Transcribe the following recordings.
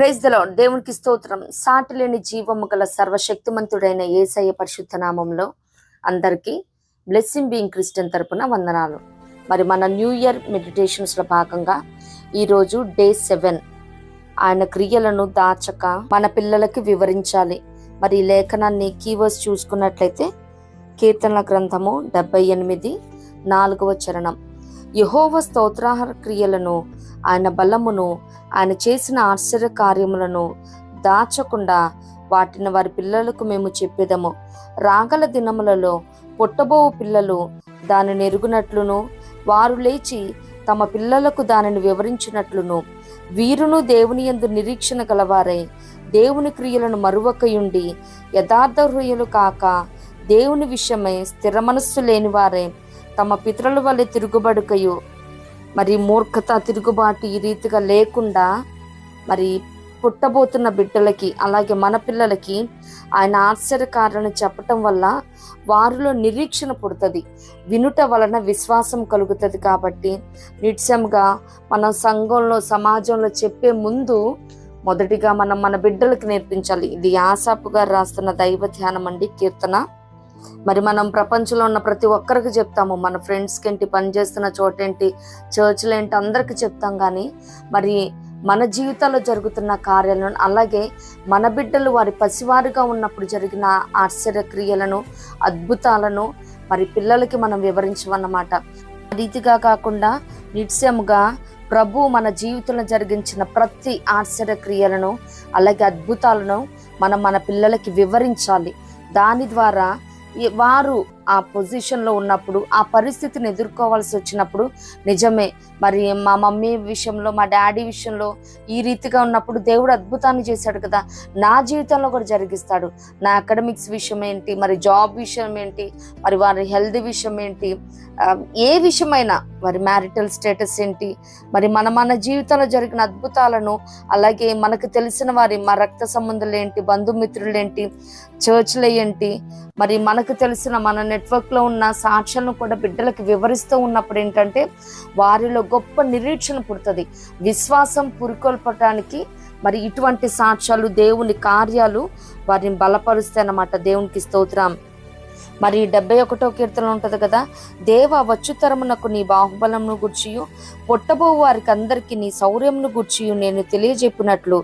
Praise the lord. దేవునికి స్తోత్రం. సాటి లేని జీవము గల సర్వశక్తిమంతుడైన యేసయ్య పరిశుద్ధ నామంలో అందరికీ బ్లెస్సింగ్ బీయింగ్ క్రిస్టియన్ తరపున వందనాలు. మరి మన న్యూ ఇయర్ మెడిటేషన్స్లో భాగంగా ఈరోజు డే 7. ఆయన క్రియలను దాచక మన పిల్లలకి వివరించాలి. మరి ఈ లేఖనాన్ని కీవర్డ్స్ చూసుకున్నట్లయితే కీర్తనల గ్రంథము 78:4వ చరణం. యెహోవా స్తోత్రార్హ క్రియలను, ఆయన బలమును, ఆయన చేసిన ఆశ్చర్య కార్యములను దాచకుండా వాటిని వారి పిల్లలకు మేము చెప్పేదము. రాగల దినములలో పుట్టబోవు పిల్లలు దానిని ఎరుగునట్లును, వారు లేచి తమ పిల్లలకు దానిని వివరించినట్లును, వీరును దేవుని యందు నిరీక్షణ గలవారై దేవుని క్రియలను మరువకయుండి యథార్థ హృదయులు కాక దేవుని విషయమై స్థిర మనస్సు లేని వారే తమ పితరుల వల్లే తిరుగుబడుకయు, మరి మూర్ఖత తిరుగుబాటు ఈ రీతిగా లేకుండా మరి పుట్టబోతున్న బిడ్డలకి అలాగే మన పిల్లలకి ఆయన ఆశ్చర్యకార్యాలను చెప్పటం వల్ల వారిలో నిరీక్షణ పుడుతుంది, వినుట వలన విశ్వాసం కలుగుతుంది. కాబట్టి నిత్యంగా మనం సంఘంలో సమాజంలో చెప్పే ముందు మొదటిగా మనం మన బిడ్డలకు నేర్పించాలి. ఇది ఆసాపు గారు రాస్తున్న దైవ ధ్యానం అండి, కీర్తన. మరి మనం ప్రపంచంలో ఉన్న ప్రతి ఒక్కరికి చెప్తాము, మన ఫ్రెండ్స్కి ఏంటి, పనిచేస్తున్న చోటేంటి, చర్చ్లు ఏంటి, అందరికీ చెప్తాం. కానీ మరి మన జీవితాల్లో జరుగుతున్న కార్యాలను, అలాగే మన బిడ్డలు వారి పసివారుగా ఉన్నప్పుడు జరిగిన ఆశ్చర్య క్రియలను, అద్భుతాలను మరి పిల్లలకి మనం వివరించమన్నమాట. రీతిగా కాకుండా నిత్యముగా ప్రభు మన జీవితంలో జరిగించిన ప్రతి ఆశ్చర్య క్రియలను అలాగే అద్భుతాలను మనం మన పిల్లలకి వివరించాలి. దాని ద్వారా వారు ఆ పొజిషన్లో ఉన్నప్పుడు, ఆ పరిస్థితిని ఎదుర్కోవాల్సి వచ్చినప్పుడు, నిజమే మరి మా మమ్మీ విషయంలో, మా డాడీ విషయంలో ఈ రీతిగా ఉన్నప్పుడు దేవుడు అద్భుతాన్ని చేశాడు కదా, నా జీవితంలో కూడా జరిగిస్తాడు. నా అకాడమిక్స్ విషయం ఏంటి, మరి జాబ్ విషయం ఏంటి, మరి వారి హెల్త్ విషయం ఏంటి, ఏ విషయమైనా, మరి మ్యారిటల్ స్టేటస్ ఏంటి, మరి మన జీవితంలో జరిగిన అద్భుతాలను, అలాగే మనకు తెలిసిన వారి మా రక్త సంబంధాలు ఏంటి, బంధుమిత్రులు ఏంటి, చర్చ్లు ఏంటి, మరి మనకు తెలిసిన మన నెట్వర్క్లో ఉన్న సాక్ష్యాలను కూడా బిడ్డలకు వివరిస్తూ ఉన్నప్పుడు ఏంటంటే వారిలో గొప్ప నిరీక్షణ పుడుతుంది, విశ్వాసం పురికొల్పటానికి మరి ఇటువంటి సాక్ష్యాలు, దేవుని కార్యాలు వారిని బలపరుస్తాయి అన్నమాట. దేవునికి స్తోత్రం. మరి 71వ కీర్తనలో ఉంటుంది కదా, దేవ వచ్చుతరమునకు నీ బాహుబలమును గూర్చియు పుట్టబో వారికి అందరికీ నీ శౌర్యమును గూర్చియు నేను తెలియజెప్పినట్లు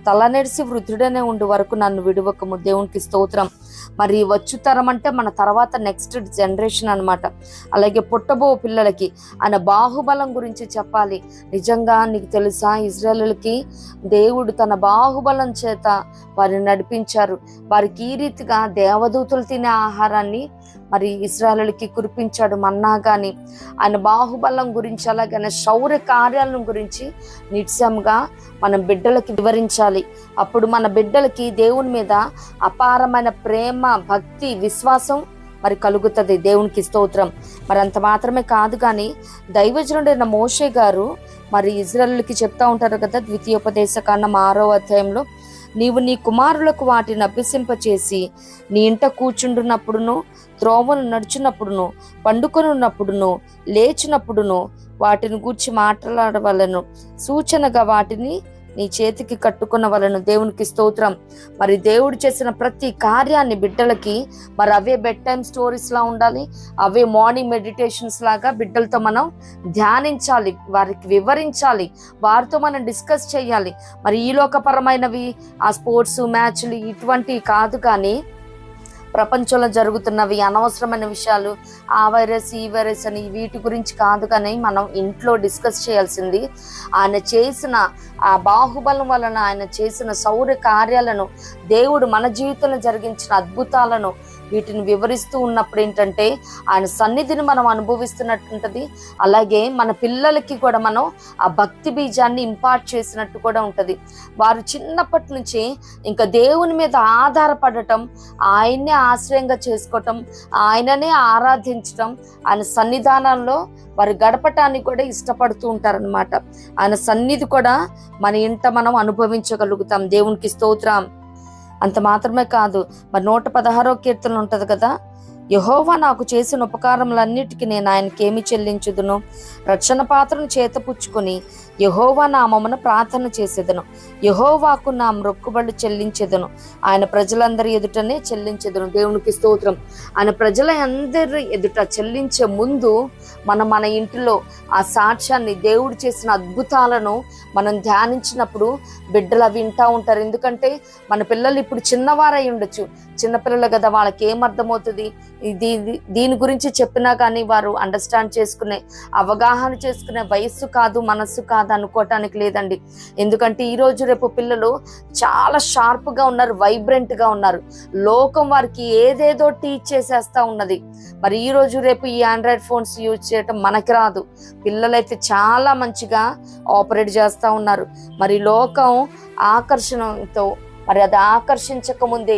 తలనెడిసి వృద్ధుడనే ఉండు వరకు నన్ను విడువకము. దేవునికి స్తోత్రం. మరి వచ్చుతరం అంటే మన తర్వాత నెక్స్ట్ జనరేషన్ అన్నమాట. అలాగే పుట్టబో పిల్లలకి ఆయన బాహుబలం గురించి చెప్పాలి. నిజంగా నీకు తెలుసా, ఇజ్రాయేలుకి దేవుడు తన బాహుబలం చేత వారిని నడిపించారు. వారికి ఈ రీతిగా దేవదూతలు తినే ఆహారాన్ని మరి ఇశ్రాయేలుకి కురిపించాడు, మన్నా. కానీ ఆయన బాహుబలం గురించి అలాగే ఆయన శౌర్య కార్యాలను గురించి నిత్యంగా మనం బిడ్డలకి వివరించాలి. అప్పుడు మన బిడ్డలకి దేవుని మీద అపారమైన ప్రేమ, భక్తి, విశ్వాసం మరి కలుగుతుంది. దేవునికి స్తోత్రం. మరి అంత మాత్రమే కాదు, కానీ దైవజనుడైన మోషే గారు మరి ఇజ్రాయేలుకి చెప్తా ఉంటారు కదా, ద్వితీయోపదేశకాండం 6వ అధ్యాయంలో, నీవు నీ కుమారులకు వాటిని అభ్యసింపచేసి నీ ఇంట కూర్చుండున్నప్పుడును, త్రోవను నడుచున్నప్పుడును, పండుకొని ఉన్నప్పుడును, లేచినప్పుడును వాటిని గూర్చి మాట్లాడవలను, సూచనగా వాటిని నీ చేతికి కట్టుకున్న వలను. దేవునికి స్తోత్రం. మరి దేవుడు చేసిన ప్రతి కార్యాన్ని బిడ్డలకి మరి అవే బెడ్ టైమ్ స్టోరీస్ లా ఉండాలి, అవే మార్నింగ్ మెడిటేషన్స్ లాగా బిడ్డలతో మనం ధ్యానించాలి, వారికి వివరించాలి, వారితో మనం డిస్కస్ చేయాలి. మరి ఈ లోకపరమైనవి, ఆ స్పోర్ట్స్ మ్యాచ్లు ఇటువంటివి కాదు, కానీ ప్రపంచంలో జరుగుతున్నవి అనవసరమైన విషయాలు, ఆ వైరస్ ఈ వైరస్ అని వీటి గురించి కాదు, కానీ మనం ఇంట్లో డిస్కస్ చేయాల్సింది ఆయన చేసిన ఆ బాహుబలం వలన, ఆయన చేసిన శౌర్య కార్యాలను, దేవుడు మన జీవితంలో జరిగించిన అద్భుతాలను వీటిని వివరిస్తూ ఉన్నప్పుడు ఏంటంటే ఆయన సన్నిధిని మనం అనుభవిస్తున్నట్టుంటది. అలాగే మన పిల్లలకి కూడా మనం ఆ భక్తి బీజాన్ని ఇంపార్ట్ చేసినట్టు కూడా ఉంటుంది. వారు చిన్నప్పటి నుంచి ఇంకా దేవుని మీద ఆధారపడటం, ఆయన్నే ఆశ్రయంగా చేసుకోవటం, ఆయననే ఆరాధించటం, ఆయన సన్నిధానంలో వారు గడపటాన్ని కూడా ఇష్టపడుతూ ఉంటారనమాట. ఆయన సన్నిధి కూడా మన ఇంట మనం అనుభవించగలుగుతాం. దేవునికి స్తోత్రం. అంత మాత్రమే కాదు, మరి 116వ కీర్తన ఉంటుంది కదా, యెహోవా నాకు చేసిన ఉపకారములన్నిటికీ నేను ఆయనకేమి చెల్లించుదును, రక్షణ పాత్రను చేతపుచ్చుకొని యెహోవా నామమున ప్రార్థన చేసేదను, యెహోవాకు నా మొక్కుబడులు చెల్లించేదను, ఆయన ప్రజలందరి ఎదుటనే చెల్లించేదను. దేవునికి స్తోత్రం. ఆయన ప్రజల అందరి ఎదుట చెల్లించే ముందు మన ఇంటిలో ఆ సాక్ష్యాన్ని, దేవుడు చేసిన అద్భుతాలను మనం ధ్యానించినప్పుడు బిడ్డలు అవి వింటూ ఉంటారు. ఎందుకంటే మన పిల్లలు ఇప్పుడు చిన్నవారై ఉండొచ్చు, చిన్నపిల్లలు కదా, వాళ్ళకి ఏం అర్థమవుతుంది? దీని గురించి చెప్పినా కానీ వారు అండర్స్టాండ్ చేసుకునే, అవగాహన చేసుకునే వయస్సు కాదు, మనస్సు కాదు అనుకోవటానికి లేదండి. ఎందుకంటే ఈరోజు రేపు పిల్లలు చాలా షార్ప్గా ఉన్నారు, వైబ్రెంట్గా ఉన్నారు. లోకం వారికి ఏదేదో టీచ్ చేసేస్తూ ఉన్నది. మరి ఈరోజు రేపు ఈ ఆండ్రాయిడ్ ఫోన్స్ యూజ్ చేయటం మనకి రాదు, పిల్లలైతే చాలా మంచిగా ఆపరేట్ చేస్తూ ఉన్నారు. మరి లోకం ఆకర్షణతో మరి అది ఆకర్షించక ముందే,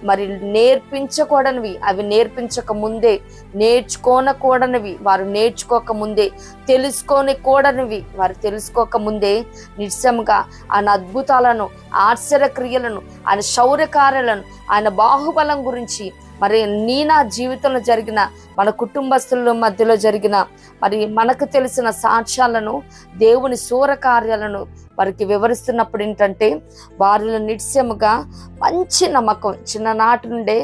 మరి నేర్పించకూడనివి అవి నేర్పించక ముందే, నేర్చుకోనకూడనివి వారు నేర్చుకోక ముందే, తెలుసుకోనికూడనివి వారు తెలుసుకోక ముందే నిశ్చయంగా ఆయన అద్భుతాలను, ఆశ్చర్యక్రియలను, ఆయన శౌర్యకార్యాలను, ఆయన బాహుబలం గురించి మరి నా జీవితంలో జరిగిన, మన కుటుంబస్తుల మధ్యలో జరిగిన, మరి మనకు తెలిసిన సాక్ష్యాలను, దేవుని శూర కార్యాలను వారికి వివరిస్తున్నప్పుడు ఏంటంటే వారిలో నిశ్చయముగా మంచి నమ్మకం, చిన్ననాటి నుండే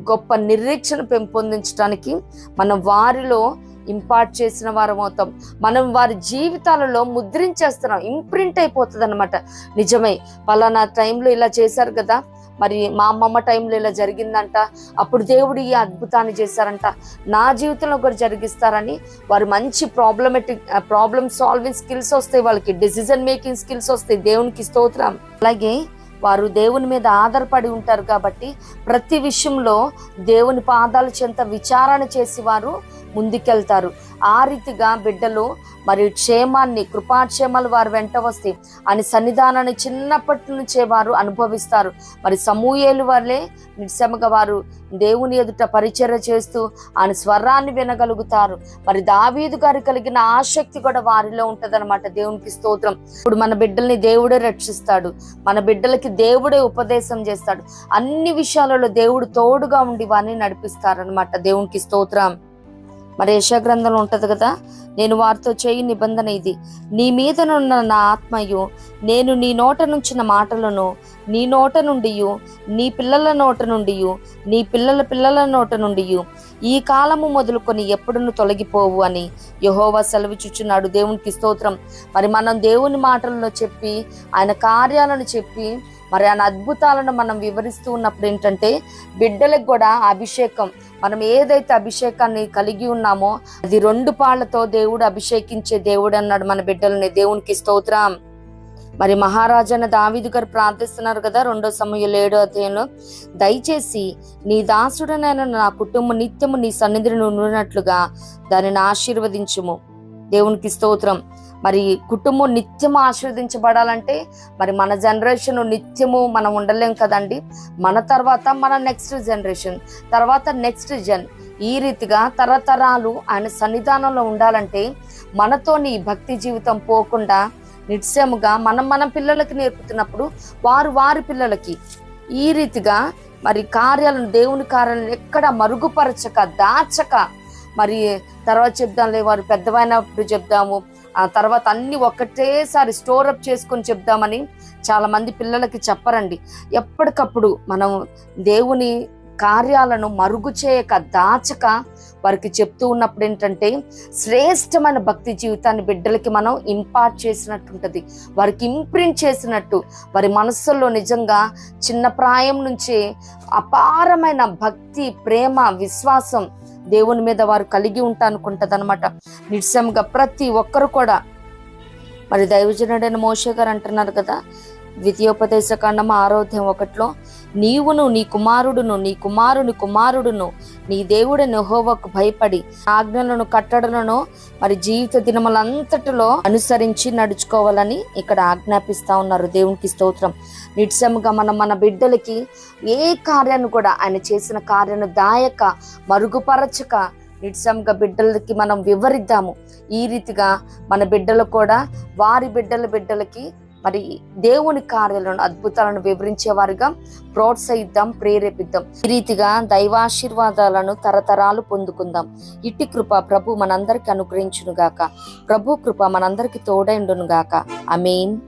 గొప్ప నిరీక్షణ పెంపొందించడానికి మనం వారిలో ఇంపార్ట్ చేసిన వారం అవుతాం. మనం వారి జీవితాలలో ముద్రించేస్తున్నాం, ఇంప్రింట్ అయిపోతుంది అనమాట. నిజమే, పలానా టైంలో ఇలా చేశారు కదా, మరి మా అమ్మమ్మ టైంలో ఇలా జరిగిందంట, అప్పుడు దేవుడు ఈ అద్భుతాన్ని చేశారంట, నా జీవితంలో కూడా జరిగిస్తారని వారు మంచి ప్రాబ్లమ్ సాల్వింగ్ స్కిల్స్ వస్తాయి, వాళ్ళకి డెసిజన్ మేకింగ్ స్కిల్స్ వస్తాయి. దేవునికి స్తోత్రం. అలాగే వారు దేవుని మీద ఆధారపడి ఉంటారు కాబట్టి ప్రతి విషయంలో దేవుని పాదాల చెంత విచారణ చేసి వారు ముందుకెళ్తారు. ఆ రీతిగా బిడ్డలు మరి క్షేమాన్ని, కృపాక్షేమాలు వారు వెంట వస్తాయి అని సన్నిధానాన్ని చిన్నప్పటి నుంచే వారు అనుభవిస్తారు. మరి సమూయేలు వల్లే నిశ్చయముగా వారు దేవుని ఎదుట పరిచర్య చేస్తూ ఆయన స్వరాన్ని వినగలుగుతారు. మరి దావీదు గారు కలిగిన ఆసక్తి కూడా వారిలో ఉంటదన్నమాట. దేవునికి స్తోత్రం. ఇప్పుడు మన బిడ్డల్ని దేవుడే రక్షిస్తాడు, మన బిడ్డలకి దేవుడే ఉపదేశం చేస్తాడు, అన్ని విషయాలలో దేవుడు తోడుగా ఉండి వారిని నడిపిస్తారనమాట. దేవునికి స్తోత్రం. మరి యెషయా గ్రంథంలో ఉంటది కదా, నేను వారితో చేయు నిబంధన ఇది, నీ మీదనున్న నా ఆత్మయు, నేను నీ నోట నుంచిన మాటలను నీ నోట నుండి, నీ పిల్లల నోట నుండి, నీ పిల్లల పిల్లల నోట నుండి ఈ కాలము మొదలుకొని ఎప్పుడును తొలగిపోవు అని యెహోవా సెలవిచ్చుచున్నాడు. దేవునికి స్తోత్రం. మరి మనం దేవుని మాటలను చెప్పి, ఆయన కార్యాలను చెప్పి, మరి ఆయన అద్భుతాలను మనం వివరిస్తూ ఉన్నప్పుడు ఏంటంటే బిడ్డలకు కూడా అభిషేకం, మనం ఏదైతే అభిషేకాన్ని కలిగి ఉన్నామో అది 2 పాళ్లతో దేవుడు అభిషేకించే దేవుడు అన్నాడు మన బిడ్డలని. దేవునికి స్తోత్రం. మరి మహారాజైన దావీదు గారు ప్రార్థిస్తున్నారు కదా 2 సమూయేలు 7వ అధ్యాయంలో, దయచేసి నీ దాసుడనైన నా కుటుంబం నిత్యము నీ సన్నిధిని ఉన్నట్లుగా దానిని ఆశీర్వదించుము. దేవునికి స్తోత్రం. మరి కుటుంబం నిత్యము ఆశీర్వదించబడాలంటే మరి మన జనరేషన్ నిత్యము మనం ఉండలేం కదండి. మన తర్వాత మన నెక్స్ట్ జనరేషన్, తర్వాత నెక్స్ట్ ఈ రీతిగా తరతరాలు ఆయన సన్నిధానంలో ఉండాలంటే మనతోని భక్తి జీవితం పోకుండా నిశ్చయముగా మన పిల్లలకి నేర్పుతున్నప్పుడు వారి పిల్లలకి ఈ రీతిగా మరి కార్యాలను, దేవుని కార్యాలను ఎక్కడ మరుగుపరచక, దాచక, మరి తర్వాత చెప్దాంలే, వారు పెద్దవైనప్పుడు చెప్దాము, ఆ తర్వాత అన్ని ఒకటేసారి స్టోరప్ చేసుకొని చెప్దామని చాలా మంది పిల్లలకి చెప్పరండి. ఎప్పటికప్పుడు మనం దేవుని కార్యాలను మరుగు చేయక, దాచక వారికి చెప్తూ ఉన్నప్పుడు ఏంటంటే శ్రేష్టమైన భక్తి జీవితాన్ని బిడ్డలకి మనం ఇంపార్ట్ చేసినట్టు ఉంటుంది, వారికి ఇంప్రింట్ చేసినట్టు. వారి మనస్సుల్లో నిజంగా చిన్న ప్రాయం నుంచే అపారమైన భక్తి, ప్రేమ, విశ్వాసం దేవుని మీద వారు కలిగి ఉంటానుకుంటది అనమాట. నిశ్చయంగా ప్రతి ఒక్కరు కూడా మరి దైవజనుడైన మోషే గారు అంటున్నారు కదా, ద్వితీయోపదేశ కాండము 6వ అధ్యాయం 1లో, నీవును నీ కుమారుడును నీ కుమారుని కుమారుడును నీ దేవుడైన యెహోవాకు భయపడి ఆజ్ఞలను, కట్టడలను మరి జీవిత దినములంతటిలో అనుసరించి నడుచుకోవాలని ఇక్కడ ఆజ్ఞాపిస్తా ఉన్నారు. దేవునికి స్తోత్రం. నిశ్చయముగా మన బిడ్డలకి ఏ కార్యాన్ని కూడా ఆయన చేసిన కార్యాన్ని దాయక, మరుగుపరచక నిశ్చయంగా బిడ్డలకి మనం వివరిద్దాము. ఈ రీతిగా మన బిడ్డలు కూడా వారి బిడ్డలకి మరి దేవుని కార్యాలను, అద్భుతాలను వివరించేవారుగా ప్రోత్సహిద్దాం, ప్రేరేపిద్దాం. ఈ రీతిగా దైవాశీర్వాదాలను తరతరాలు పొందుకుందాం. ఇట్టి కృప ప్రభు మనందరికి అనుగ్రహించును గాక. ప్రభు కృప మనందరికి తోడైండును గాక. ఆమేన్.